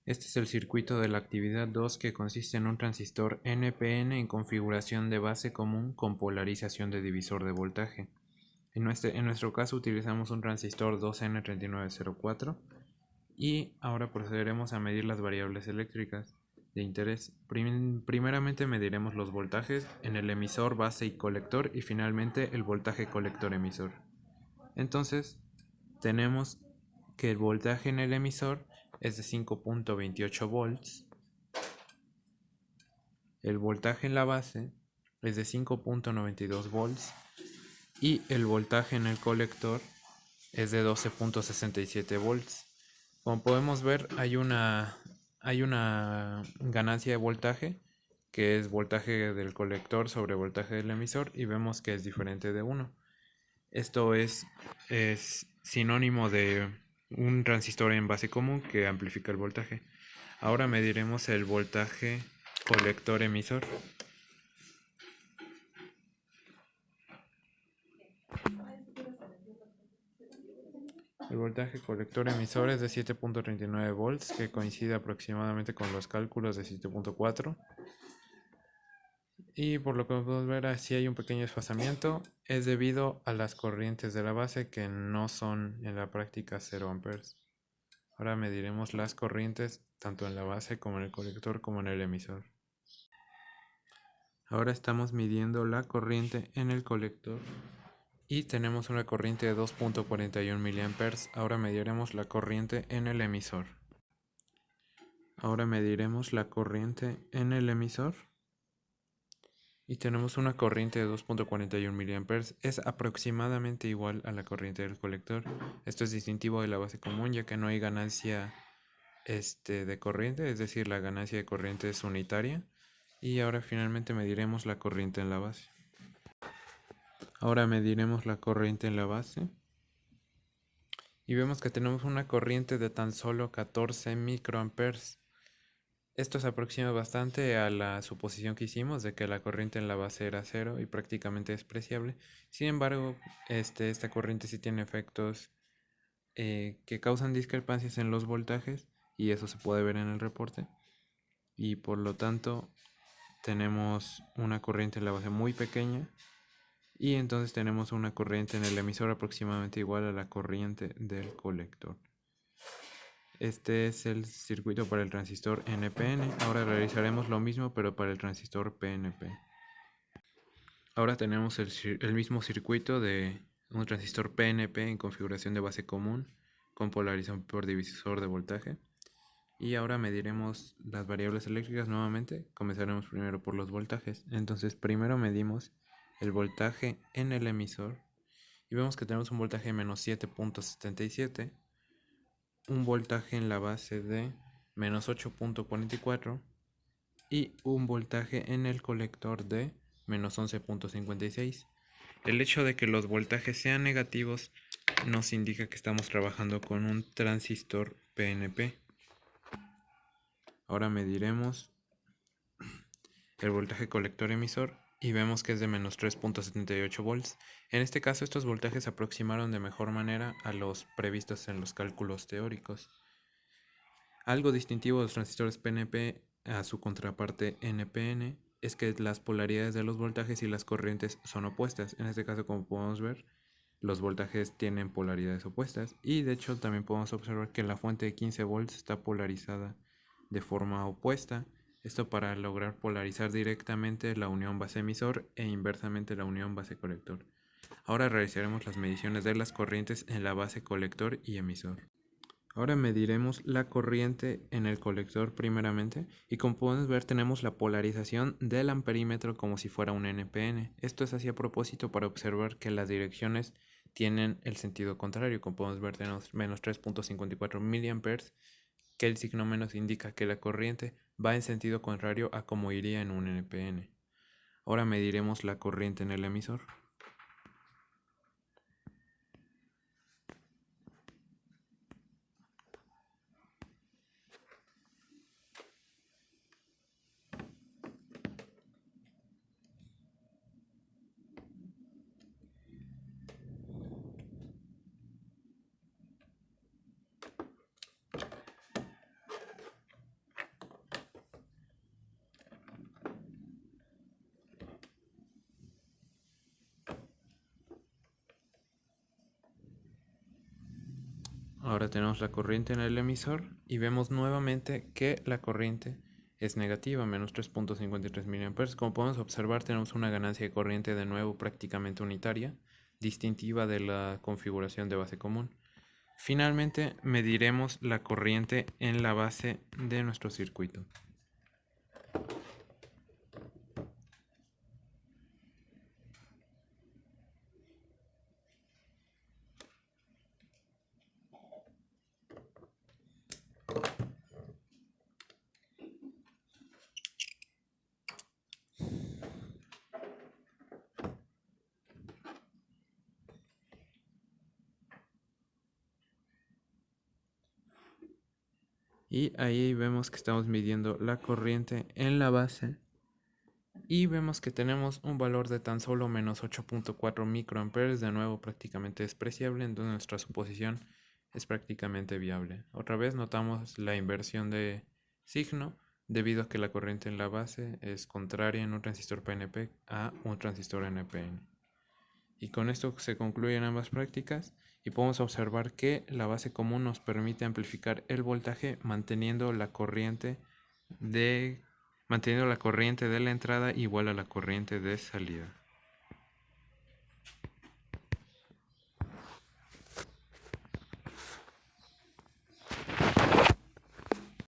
Este es el circuito de la actividad 2 que consiste en un transistor NPN en configuración de base común con polarización de divisor de voltaje. En nuestro caso utilizamos un transistor 2N3904 y ahora procederemos a medir las variables eléctricas de interés. Primeramente mediremos los voltajes en el emisor, base y colector y finalmente el voltaje colector-emisor. Entonces tenemos que el voltaje en el emisor es de 5.28 volts, el voltaje en la base es de 5.92 volts y el voltaje en el colector es de 12.67 volts. Como podemos ver, hay una ganancia de voltaje que es voltaje del colector sobre voltaje del emisor y vemos que es diferente de 1. Esto es sinónimo de un transistor en base común que amplifica el voltaje. Ahora mediremos el voltaje colector emisor. El voltaje colector emisor es de 7.39 volts, que coincide aproximadamente con los cálculos de 7.4. Y por lo que podemos ver, así hay un pequeño desfasamiento. Es debido a las corrientes de la base que no son en la práctica 0 amperes. Ahora mediremos las corrientes tanto en la base como en el colector como en el emisor. Ahora estamos midiendo la corriente en el colector y tenemos una corriente de 2.41 mA. Ahora mediremos la corriente en el emisor. Ahora mediremos la corriente en el emisor y tenemos una corriente de 2.41 mA. Es aproximadamente igual a la corriente del colector. Esto es distintivo de la base común ya que no hay ganancia de corriente, es decir, la ganancia de corriente es unitaria. Y ahora finalmente mediremos la corriente en la base. Ahora mediremos la corriente en la base y vemos que tenemos una corriente de tan solo 14 microamperes. Esto se aproxima bastante a la suposición que hicimos de que la corriente en la base era cero y prácticamente despreciable. Sin embargo, esta corriente sí tiene efectos que causan discrepancias en los voltajes y eso se puede ver en el reporte. Y por lo tanto tenemos una corriente en la base muy pequeña y entonces tenemos una corriente en el emisor aproximadamente igual a la corriente del colector. Este es el circuito para el transistor NPN. Ahora realizaremos lo mismo pero para el transistor PNP. Ahora tenemos el mismo circuito de un transistor PNP en configuración de base común con polarización por divisor de voltaje. Y ahora mediremos las variables eléctricas nuevamente. Comenzaremos primero por los voltajes. Entonces primero medimos el voltaje en el emisor y vemos que tenemos un voltaje de menos 7.77, un voltaje en la base de menos 8.44 y un voltaje en el colector de menos 11.56. El hecho de que los voltajes sean negativos nos indica que estamos trabajando con un transistor PNP. Ahora mediremos el voltaje colector emisor y vemos que es de menos 3.78 volts. En este caso estos voltajes se aproximaron de mejor manera a los previstos en los cálculos teóricos. Algo distintivo de los transistores PNP a su contraparte NPN es que las polaridades de los voltajes y las corrientes son opuestas. En este caso, como podemos ver, los voltajes tienen polaridades opuestas y de hecho también podemos observar que la fuente de 15 volts está polarizada de forma opuesta. Esto para lograr polarizar directamente la unión base-emisor e inversamente la unión base-colector. Ahora realizaremos las mediciones de las corrientes en la base colector y emisor. Ahora mediremos la corriente en el colector primeramente y como podemos ver tenemos la polarización del amperímetro como si fuera un NPN. Esto es así a propósito para observar que las direcciones tienen el sentido contrario. Como podemos ver tenemos menos 3.54 mA, que el signo menos indica que la corriente va en sentido contrario a como iría en un NPN. Ahora mediremos la corriente en el emisor. Ahora tenemos la corriente en el emisor y vemos nuevamente que la corriente es negativa, menos 3.53 mA. Como podemos observar, tenemos una ganancia de corriente de nuevo prácticamente unitaria, distintiva de la configuración de base común. Finalmente, mediremos la corriente en la base de nuestro circuito. Y ahí vemos que estamos midiendo la corriente en la base y vemos que tenemos un valor de tan solo menos 8.4 microamperes, de nuevo prácticamente despreciable, entonces nuestra suposición es prácticamente viable. Otra vez notamos la inversión de signo debido a que la corriente en la base es contraria en un transistor PNP a un transistor NPN. Y con esto se concluyen ambas prácticas y podemos observar que la base común nos permite amplificar el voltaje manteniendo la corriente de la entrada igual a la corriente de salida.